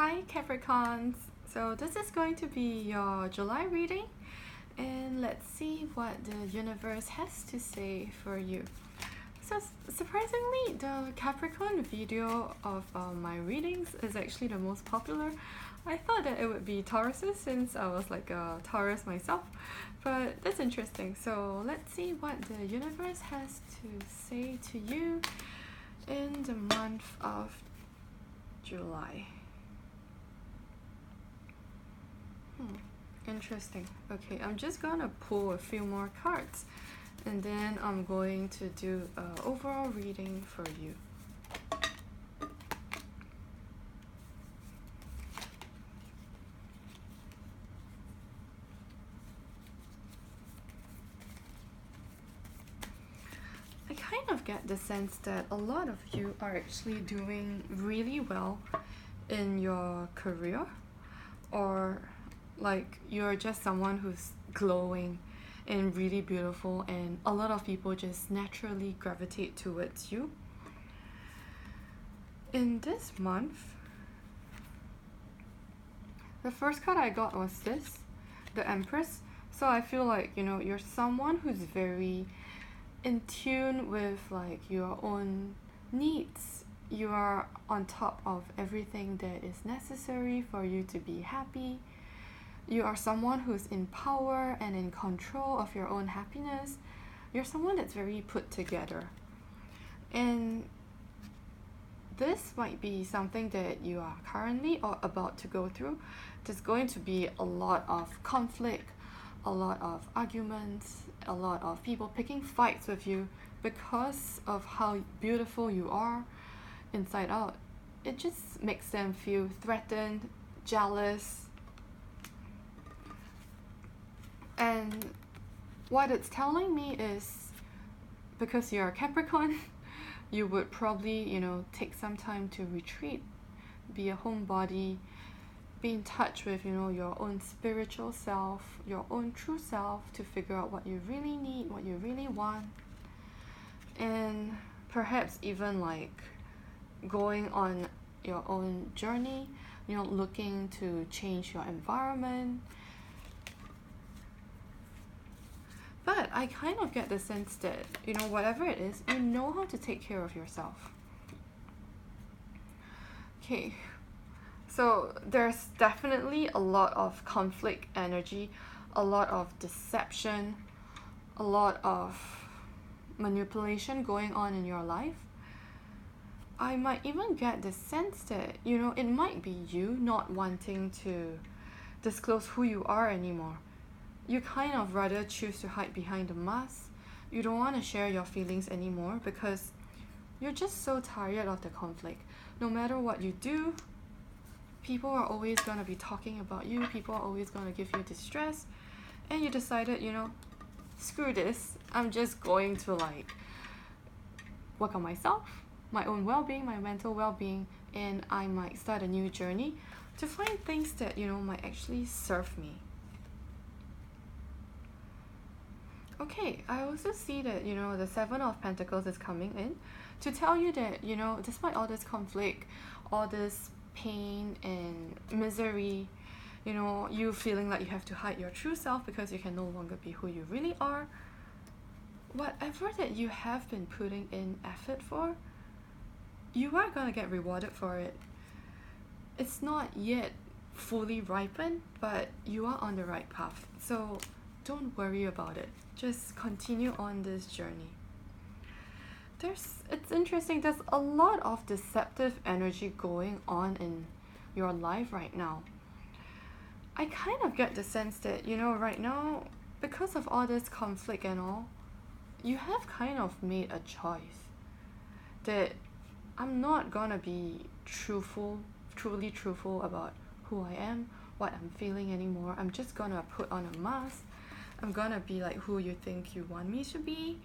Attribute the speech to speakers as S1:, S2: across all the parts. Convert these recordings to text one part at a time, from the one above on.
S1: Hi Capricorns! So this is going to be your July reading, and let's see what the universe has to say for you. So surprisingly, the Capricorn video of my readings is actually the most popular. I thought that it would be Tauruses since I was like a Taurus myself, but that's interesting. So let's see what the universe has to say to you in the month of July. Interesting. Okay, I'm just gonna pull a few more cards and then I'm going to do an overall reading for you. I kind of get the sense that a lot of you are actually doing really well in your career, or like you're just someone who's glowing and really beautiful, and a lot of people just naturally gravitate towards you. In this month, the first card I got was this, the Empress. So I feel like, you're someone who's very in tune with like your own needs. You are on top of everything that is necessary for you to be happy. You are someone who's in power and in control of your own happiness. You're someone that's very put together. And this might be something that you are currently or about to go through. There's going to be a lot of conflict, a lot of arguments, a lot of people picking fights with you because of how beautiful you are inside out. It just makes them feel threatened, jealous. And what it's telling me is, because you're a Capricorn, you would probably, take some time to retreat, be a homebody, be in touch with, your own spiritual self, your own true self, to figure out what you really need, what you really want. And perhaps even like going on your own journey, looking to change your environment. But I kind of get the sense that, whatever it is, you know how to take care of yourself. Okay, so there's definitely a lot of conflict energy, a lot of deception, a lot of manipulation going on in your life. I might even get the sense that, it might be you not wanting to disclose who you are anymore. You kind of rather choose to hide behind a mask. You don't want to share your feelings anymore because you're just so tired of the conflict. No matter what you do, people are always going to be talking about you. People are always going to give you distress. And you decided, screw this. I'm just going to work on myself, my own well-being, my mental well-being, and I might start a new journey to find things that, might actually serve me. Okay, I also see that, the Seven of Pentacles is coming in to tell you that, despite all this conflict, all this pain and misery, you feeling like you have to hide your true self because you can no longer be who you really are, whatever that you have been putting in effort for, you are going to get rewarded for it. It's not yet fully ripened, but you are on the right path. So don't worry about it. Just continue on this journey. It's interesting, there's a lot of deceptive energy going on in your life right now. I kind of get the sense that, right now, because of all this conflict and all, you have kind of made a choice that I'm not gonna be truly truthful about who I am, what I'm feeling anymore. I'm just gonna put on a mask. I'm gonna be like who you think you want me to be,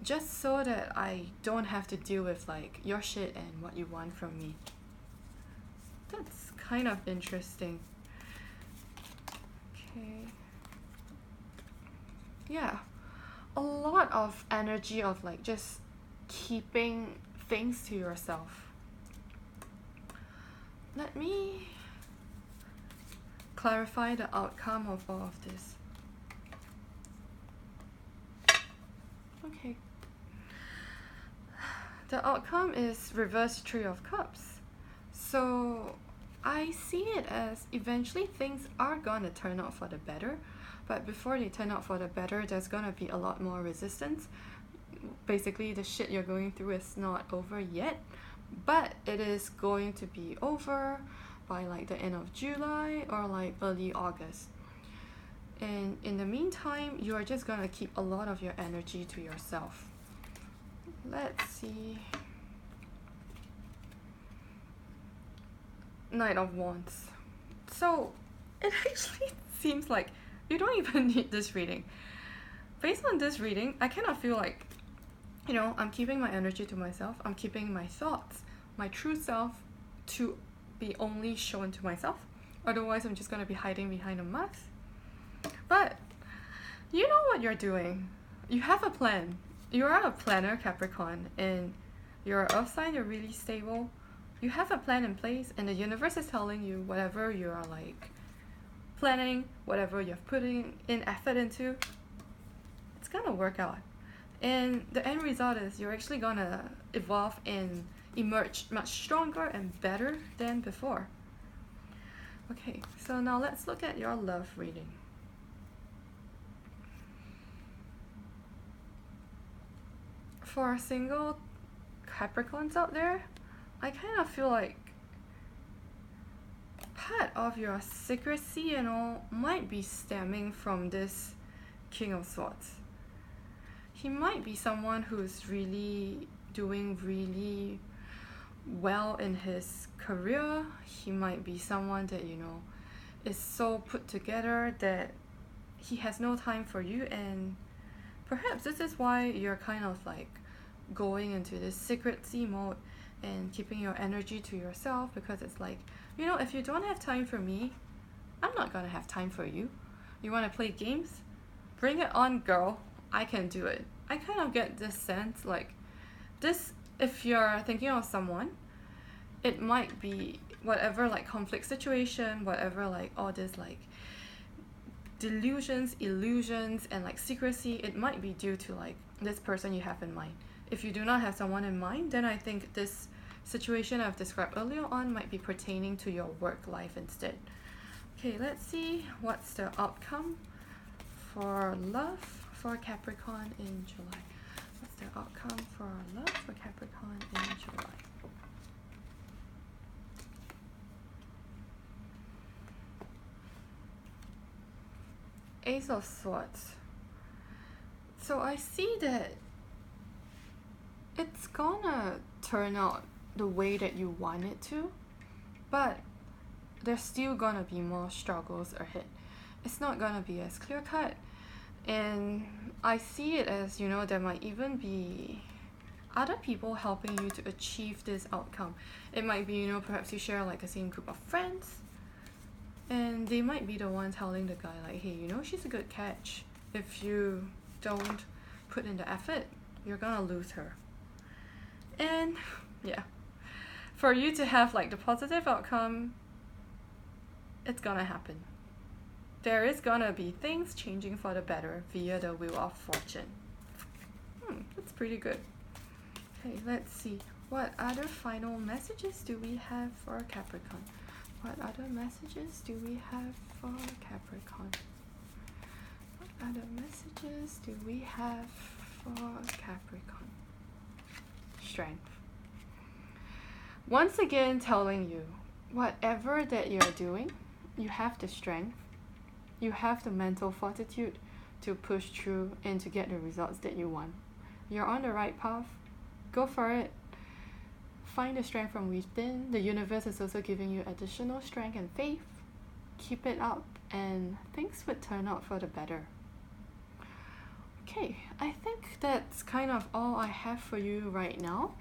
S1: just so that I don't have to deal with like your shit and what you want from me. That's kind of interesting. Okay. Yeah. A lot of energy of like just keeping things to yourself. Let me clarify the outcome of all of this. Okay. The outcome is reverse Three of Cups. So I see it as eventually things are gonna turn out for the better, but before they turn out for the better, there's gonna be a lot more resistance. Basically, the shit you're going through is not over yet, but it is going to be over by like the end of July or like early August. And in the meantime, you are just gonna keep a lot of your energy to yourself. Let's see. Knight of Wands. So it actually seems like you don't even need this reading. Based on this reading, I kind of feel like, you know, I'm keeping my energy to myself. I'm keeping my thoughts, my true self, to be only shown to myself. Otherwise, I'm just going to be hiding behind a mask. But you know what you're doing. You have a plan. You are a planner, Capricorn, and you're an earth sign, you're really stable. You have a plan in place, and the universe is telling you whatever you are like planning, whatever you're putting in effort into, it's gonna work out. And the end result is you're actually gonna evolve and emerge much stronger and better than before. Okay, so now let's look at your love reading. For single Capricorns out there, I kind of feel like part of your secrecy and all might be stemming from this King of Swords. He might be someone who's really doing really well in his career. He might be someone that, you know, is so put together that he has no time for you, and perhaps this is why you're kind of like going into this secrecy mode and keeping your energy to yourself, because it's like, you know, if you don't have time for me, I'm not gonna have time for you. You wanna play games? Bring it on, girl. I can do it. I kind of get this sense like this, if you're thinking of someone, it might be whatever like conflict situation, whatever like all this like delusions, illusions, and like secrecy, it might be due to like this person you have in mind. If you do not have someone in mind, then I think this situation I've described earlier on might be pertaining to your work life instead. Okay, let's see what's the outcome for love for Capricorn in July. What's the outcome for love for Capricorn in July? Ace of Swords. So I see that it's gonna turn out the way that you want it to, but there's still gonna be more struggles ahead. It's not gonna be as clear cut, and I see it as, you know, there might even be other people helping you to achieve this outcome. It might be, you know, perhaps you share like a same group of friends, and they might be the one telling the guy like, hey, you know, she's a good catch. If you don't put in the effort, you're gonna lose her. And yeah, for you to have like the positive outcome, it's gonna happen. There is gonna be things changing for the better via the Wheel of Fortune. That's pretty good. Okay, let's see. What other final messages do we have for Capricorn? What other messages do we have for Capricorn? What other messages do we have for Capricorn? Strength. Once again telling you, whatever that you're doing, you have the strength, you have the mental fortitude to push through and to get the results that you want. You're on the right path. Go for it. Find the strength from within. The universe is also giving you additional strength and faith. Keep it up and things would turn out for the better. Okay, I think that's kind of all I have for you right now.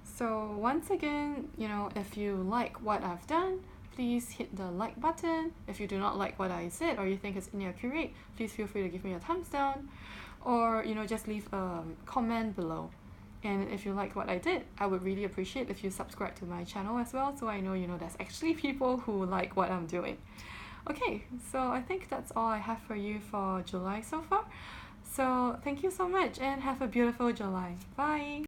S1: So once again, you know, if you like what I've done, please hit the like button. If you do not like what I said or you think it's inaccurate, please feel free to give me a thumbs down, or, you know, just leave a comment below. And if you like what I did, I would really appreciate if you subscribe to my channel as well, so I know, you know, there's actually people who like what I'm doing. Okay, so I think that's all I have for you for July so far. So thank you so much and have a beautiful July. Bye.